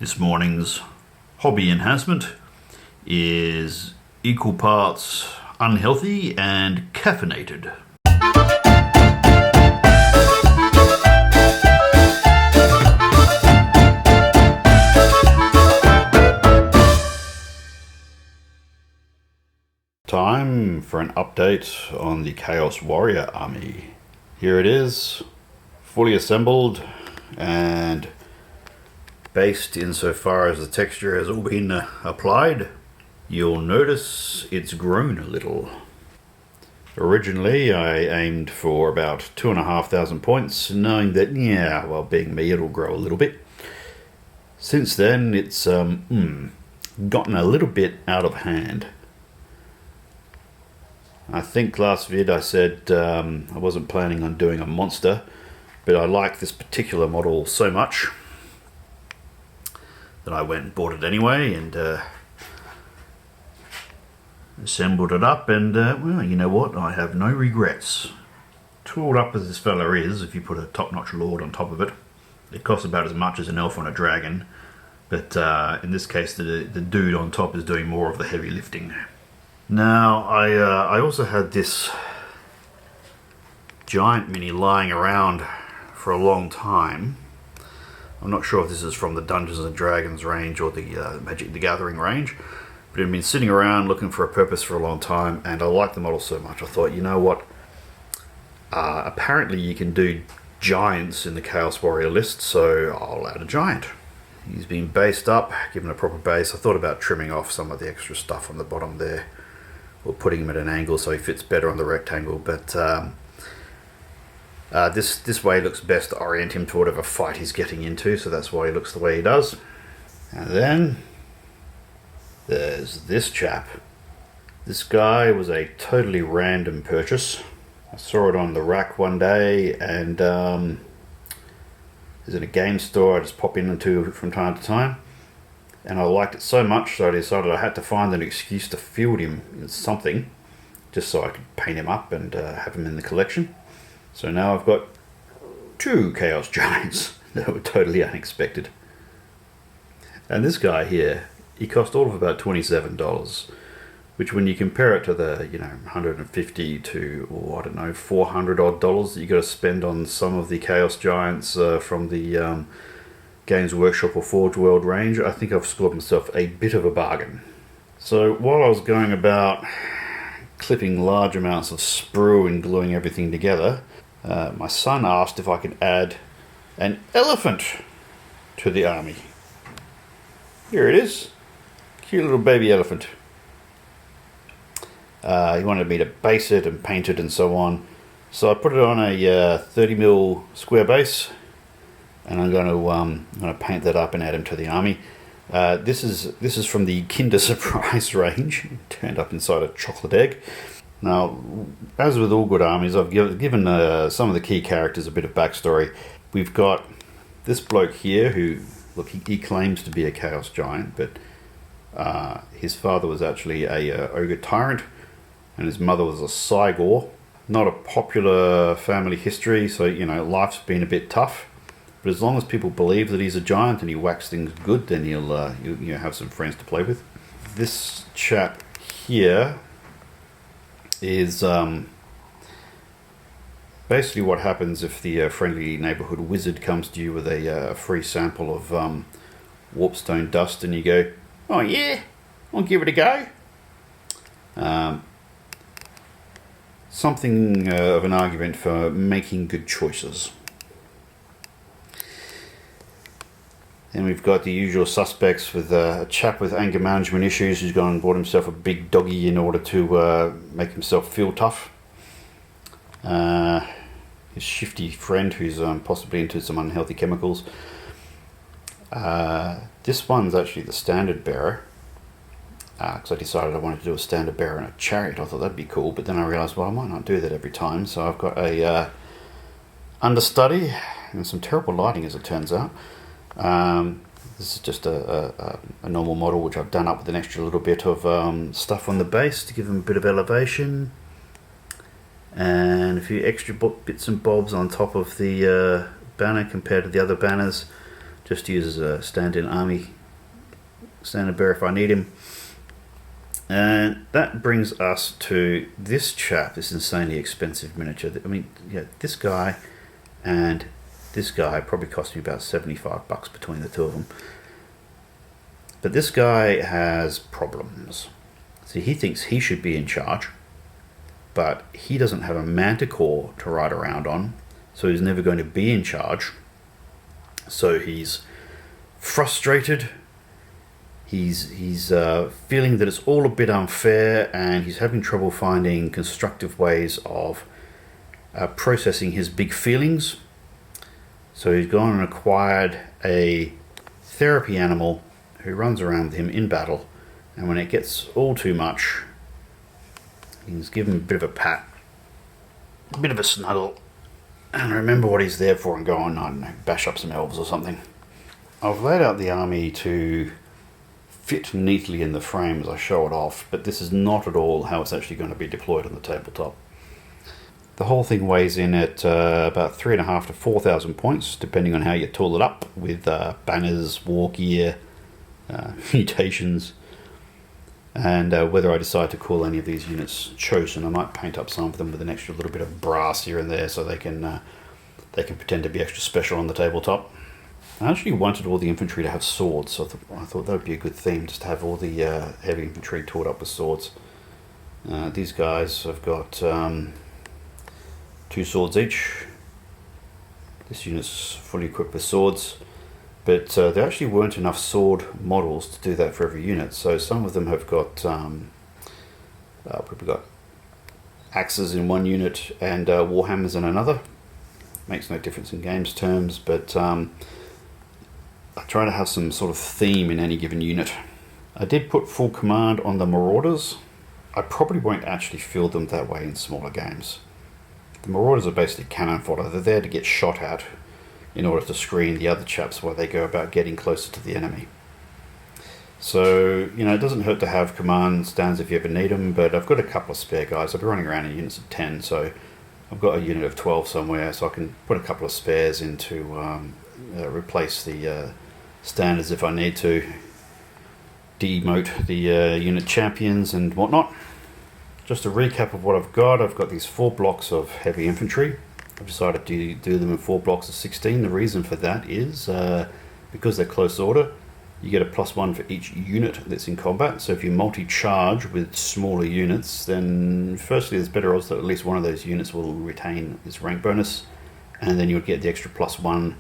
This morning's hobby enhancement is equal parts unhealthy and caffeinated. Time for an update on the Chaos Warrior army. Here it is, fully assembled and based insofar as the texture has all been applied. You'll notice it's grown a little. Originally I aimed for about 2,500 points, knowing that, being me, it'll grow a little bit. Since then it's gotten a little bit out of hand. I think last vid I said I wasn't planning on doing a monster, but I like this particular model so much that I went and bought it anyway and assembled it up, and well, you know what, I have no regrets. Tooled up as this fella is, if you put a top-notch lord on top of it, it costs about as much as an elf on a dragon, but in this case the dude on top is doing more of the heavy lifting. Now I also had this giant mini lying around for a long time. I'm not sure if this is from the Dungeons and Dragons range or the Magic the Gathering range, but it had been sitting around looking for a purpose for a long time, and I liked the model so much I thought, you know what, apparently you can do giants in the Chaos Warrior list, so I'll add a giant. He's been based up, given a proper base. I thought about trimming off some of the extra stuff on the bottom there, or putting him at an angle so he fits better on the rectangle, but this way looks best to orient him to whatever fight he's getting into, so that's why he looks the way he does. And then there's this chap. This guy was a totally random purchase. I saw it on the rack one day, and is in a game store I just pop into from time to time, and I liked it so much so I decided I had to find an excuse to field him in something, just so I could paint him up and have him in the collection. So now I've got two Chaos Giants that were totally unexpected. And this guy here, he cost all of about $27, which when you compare it to the, $150 to, $400 odd that you got to spend on some of the Chaos Giants from the Games Workshop or Forge World range, I think I've scored myself a bit of a bargain. So while I was going about clipping large amounts of sprue and gluing everything together, my son asked if I could add an elephant to the army. Here it is. Cute little baby elephant. He wanted me to base it and paint it and so on. So I put it on a 30mm square base, and I'm going to paint that up and add him to the army. This is from the Kinder Surprise range. It turned up inside a chocolate egg. Now, as with all good armies, I've given some of the key characters a bit of backstory. We've got this bloke here who, look, he claims to be a Chaos Giant, but his father was actually a Ogre Tyrant, and his mother was a Cygor. Not a popular family history, so, life's been a bit tough. But as long as people believe that he's a giant and he whacks things good, then you'll have some friends to play with. This chap here is basically what happens if the friendly neighborhood wizard comes to you with a free sample of warpstone dust, and you go, oh yeah, I'll give it a go. Something of an argument for making good choices. Then we've got the usual suspects with a chap with anger management issues who's gone and bought himself a big doggy in order to make himself feel tough. His shifty friend who's possibly into some unhealthy chemicals. This one's actually the standard bearer, because I decided I wanted to do a standard bearer and a chariot. I thought that'd be cool, but then I realised, well, I might not do that every time. So I've got a understudy and some terrible lighting, as it turns out. This is just a normal model which I've done up with an extra little bit of stuff on the base to give them a bit of elevation, and a few extra bits and bobs on top of the banner compared to the other banners. just use as a stand-in army standard bearer if I need him. And that brings us to this chap, this insanely expensive miniature. I mean, yeah, this guy and this guy probably cost me about $75 between the two of them. But this guy has problems. See, he thinks he should be in charge, but he doesn't have a manticore to ride around on, so he's never going to be in charge. So he's frustrated. He's feeling that it's all a bit unfair, and he's having trouble finding constructive ways of processing his big feelings. So he's gone and acquired a therapy animal who runs around with him in battle, and when it gets all too much, he's given him a bit of a pat, a bit of a snuggle, and remember what he's there for and go on, I don't know, bash up some elves or something. I've laid out the army to fit neatly in the frame as I show it off, but this is not at all how it's actually going to be deployed on the tabletop. The whole thing weighs in at about 3,500 to 4,000 points, depending on how you tool it up, with banners, war gear, mutations, and whether I decide to call any of these units chosen. I might paint up some of them with an extra little bit of brass here and there so they can pretend to be extra special on the tabletop. I actually wanted all the infantry to have swords, so I thought that would be a good theme, just to have all the heavy infantry tooled up with swords. These guys have got 2 swords each. This unit's fully equipped with swords, but there actually weren't enough sword models to do that for every unit, so some of them have got we've got axes in one unit and warhammers in another. Makes no difference in games terms, but I try to have some sort of theme in any given unit. I did put full command on the Marauders. I probably won't actually field them that way in smaller games. The Marauders are basically cannon fodder. They're there to get shot at in order to screen the other chaps while they go about getting closer to the enemy. So, you know, it doesn't hurt to have command stands if you ever need them, but I've got a couple of spare guys. I'll be running around in units of 10, so I've got a unit of 12 somewhere, so I can put a couple of spares in to replace the standards if I need to, demote the unit champions and whatnot. Just a recap of what I've got these 4 blocks of heavy infantry. I've decided to do them in 4 blocks of 16. The reason for that is because they're close order, you get a +1 for each unit that's in combat. So if you multi-charge with smaller units, then firstly there's better odds that at least one of those units will retain its rank bonus, and then you would get the extra +1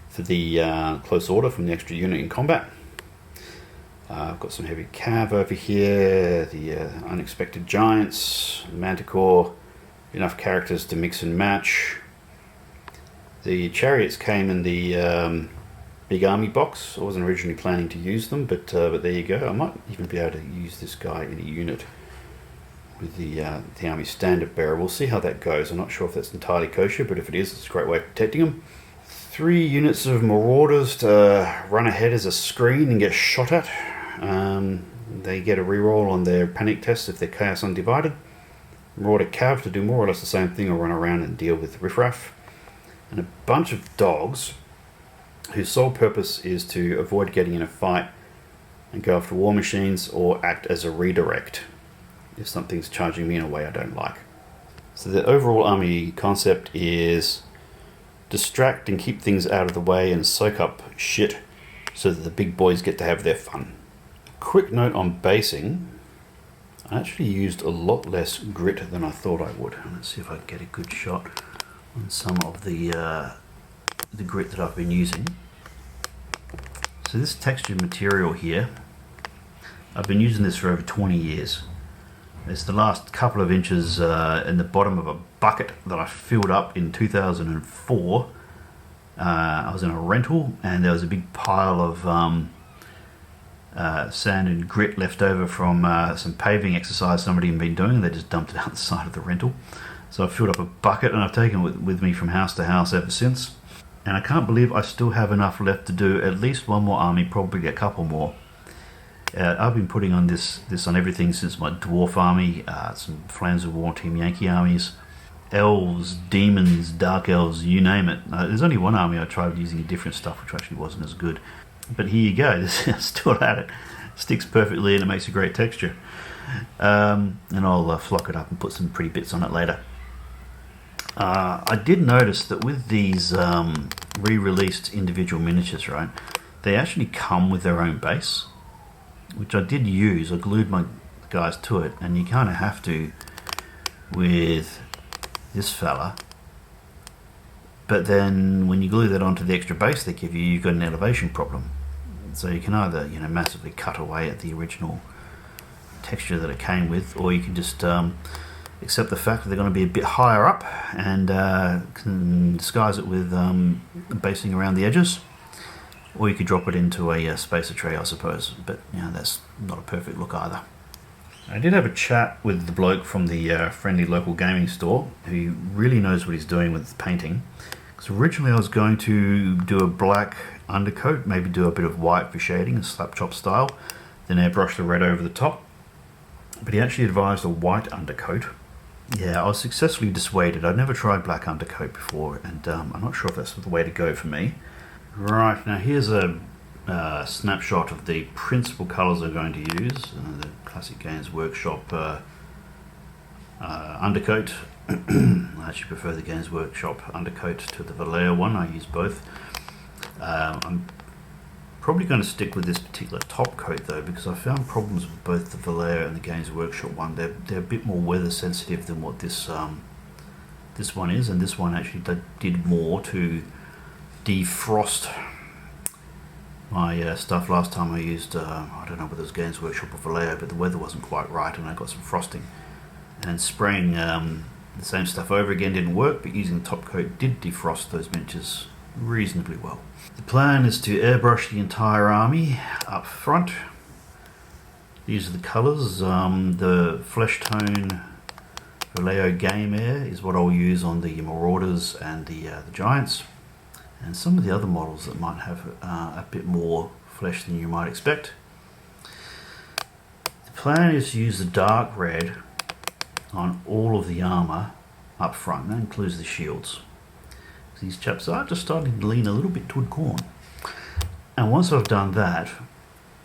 for the close order from the extra unit in combat. I've got some heavy cav over here, the unexpected giants, manticore, enough characters to mix and match. The chariots came in the big army box. I wasn't originally planning to use them, but there you go. I might even be able to use this guy in a unit with the army standard bearer. We'll see how that goes. I'm not sure if that's entirely kosher, but if it is, it's a great way of protecting them. 3 units of marauders to run ahead as a screen and get shot at. They get a reroll on their panic test if they're chaos undivided. Marauder cav to do more or less the same thing, or run around and deal with riffraff. And a bunch of dogs whose sole purpose is to avoid getting in a fight and go after war machines or act as a redirect if something's charging me in a way I don't like. So the overall army concept is distract and keep things out of the way and soak up shit so that the big boys get to have their fun. Quick note on basing. I actually used a lot less grit than I thought I would. Let's see if I can get a good shot on some of the grit that I've been using. So this textured material here, I've been using this for over 20 years. It's the last couple of inches in the bottom of a bucket that I filled up in 2004. I was in a rental and there was a big pile of sand and grit left over from some paving exercise somebody had been doing, and they just dumped it out the side of the rental. So I filled up a bucket and I've taken it with me from house to house ever since. And I can't believe I still have enough left to do at least one more army, probably a couple more. I've been putting on this on everything since my dwarf army, some Flames of War Team Yankee armies, elves, demons, dark elves, you name it. There's only one army I tried using a different stuff, which actually wasn't as good. But here you go, still at it. Sticks perfectly and it makes a great texture. And I'll flock it up and put some pretty bits on it later. I did notice that with these re-released individual miniatures, right, they actually come with their own base, which I did use. I glued my guys to it, and you kind of have to with this fella. But then when you glue that onto the extra base they give you, you've got an elevation problem. So you can either, massively cut away at the original texture that it came with, or you can just accept the fact that they're going to be a bit higher up and can disguise it with basing around the edges, or you could drop it into a spacer tray, I suppose, but that's not a perfect look either. I did have a chat with the bloke from the friendly local gaming store who really knows what he's doing with painting, because originally I was going to do a black undercoat, maybe do a bit of white for shading, a slap chop style, then airbrush the red over the top, but he actually advised a white undercoat. Yeah, I was successfully dissuaded. I'd never tried black undercoat before, and I'm not sure if that's the way to go for me. Right, now here's a snapshot of the principal colours I'm going to use. The Classic Games Workshop Undercoat. I actually prefer the Games Workshop Undercoat to the Vallejo one. I use both. I'm probably going to stick with this particular top coat though, because I found problems with both the Vallejo and the Games Workshop one. They're a bit more weather sensitive than what this one is, and this one actually did more to defrost my stuff. Last time I used, I don't know whether it was Games Workshop or Vallejo, but the weather wasn't quite right and I got some frosting. And spraying the same stuff over again didn't work, but using the top coat did defrost those miniatures reasonably well. The plan is to airbrush the entire army up front. These are the colours. The flesh tone Vallejo Game Air is what I'll use on the Marauders and the Giants, and some of the other models that might have a bit more flesh than you might expect. The plan is to use the dark red on all of the armour up front. That includes the shields. These chaps are just starting to lean a little bit toward corn. And once I've done that,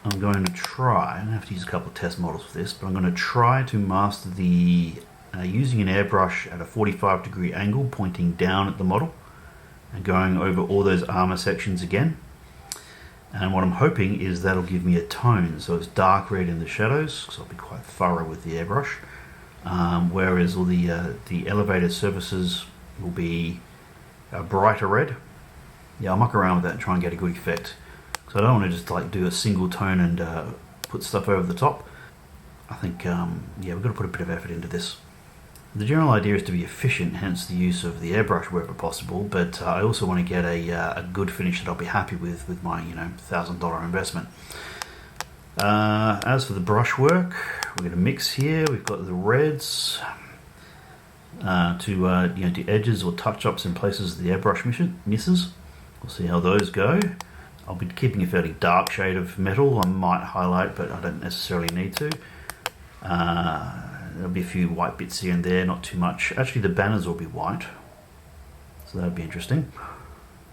I'm going to try, I have to use a couple of test models for this, but I'm going to try to master the using an airbrush at a 45-degree angle, pointing down at the model and going over all those armor sections again. And what I'm hoping is that'll give me a tone, so it's dark red in the shadows, because I'll be quite thorough with the airbrush, whereas all the elevated surfaces will be a brighter red. Yeah, I'll muck around with that and try and get a good effect. So I don't want to just like do a single tone and put stuff over the top. I think, yeah, we've got to put a bit of effort into this. The general idea is to be efficient, hence the use of the airbrush wherever possible, but I also want to get a good finish that I'll be happy with my $1,000 investment. As for the brushwork, we're going to mix here. We've got the reds to do edges or touch-ups in places the airbrush misses. We'll see how those go. I'll be keeping a fairly dark shade of metal. I might highlight, but I don't necessarily need to. There'll be a few white bits here and there, not too much. Actually, the banners will be white, so that'll be interesting.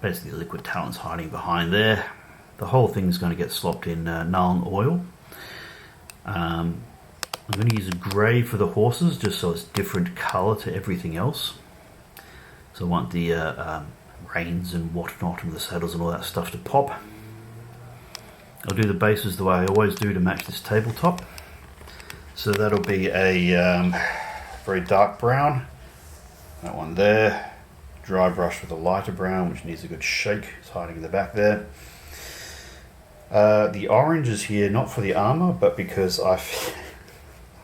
Basically, liquid talent's hiding behind there. The whole thing's going to get slopped in Nuln oil. I'm going to use a grey for the horses, just so it's different colour to everything else. So I want the reins and whatnot and the saddles and all that stuff to pop. I'll do the bases the way I always do to match this tabletop. So that'll be a very dark brown, that one there, dry brush with a lighter brown which needs a good shake, it's hiding in the back there. The orange is here not for the armour, but because I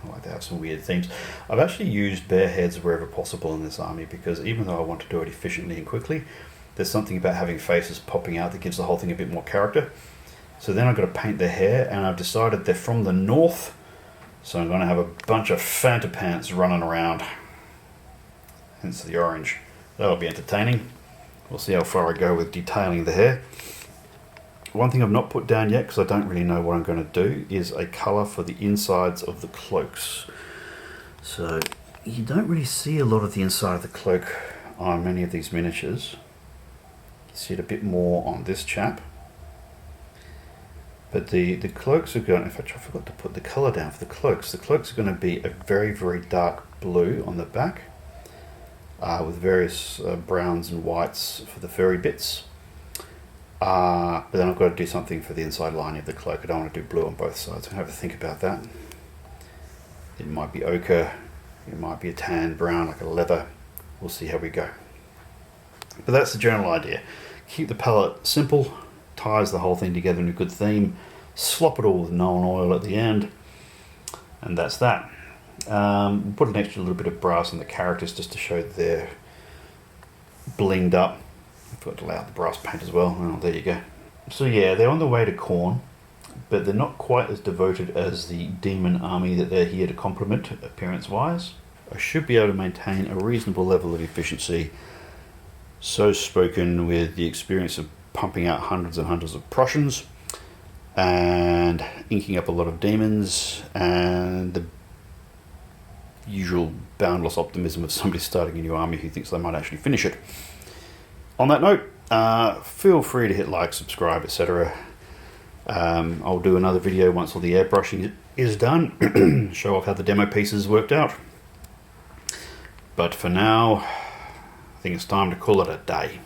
like to have some weird themes. I've actually used bare heads wherever possible in this army, because even though I want to do it efficiently and quickly, there's something about having faces popping out that gives the whole thing a bit more character. So then I've got to paint their hair, and I've decided they're from the north, so I'm going to have a bunch of Fanta pants running around, hence the orange. That'll be entertaining. We'll see how far I go with detailing the hair. One thing I've not put down yet, because I don't really know what I'm going to do, is a colour for the insides of the cloaks. So you don't really see a lot of the inside of the cloak on many of these miniatures. You see it a bit more on this chap. But the cloaks are going, in fact I forgot to put the colour down for the cloaks. The cloaks are going to be a very, very dark blue on the back, with various browns and whites for the furry bits. But then I've got to do something for the inside lining of the cloak. I don't want to do blue on both sides. I'll have to think about that. It might be ochre, it might be a tan brown like a leather. We'll see how we go. But that's the general idea. Keep the palette simple, ties the whole thing together in a good theme, slop it all with Nolan oil at the end, and that's that. Put an extra little bit of brass on the characters just to show that they're blinged up. I forgot to lay out the brass paint as well. Oh, there you go. So yeah, they're on the way to Khorne, but they're not quite as devoted as the demon army that they're here to complement appearance-wise. I should be able to maintain a reasonable level of efficiency, so spoken with the experience of pumping out hundreds and hundreds of Prussians and inking up a lot of demons and the usual boundless optimism of somebody starting a new army who thinks they might actually finish it. On that note, feel free to hit like, subscribe, etc. I'll do another video once all the airbrushing is done, show off how the demo pieces worked out. But for now, I think it's time to call it a day.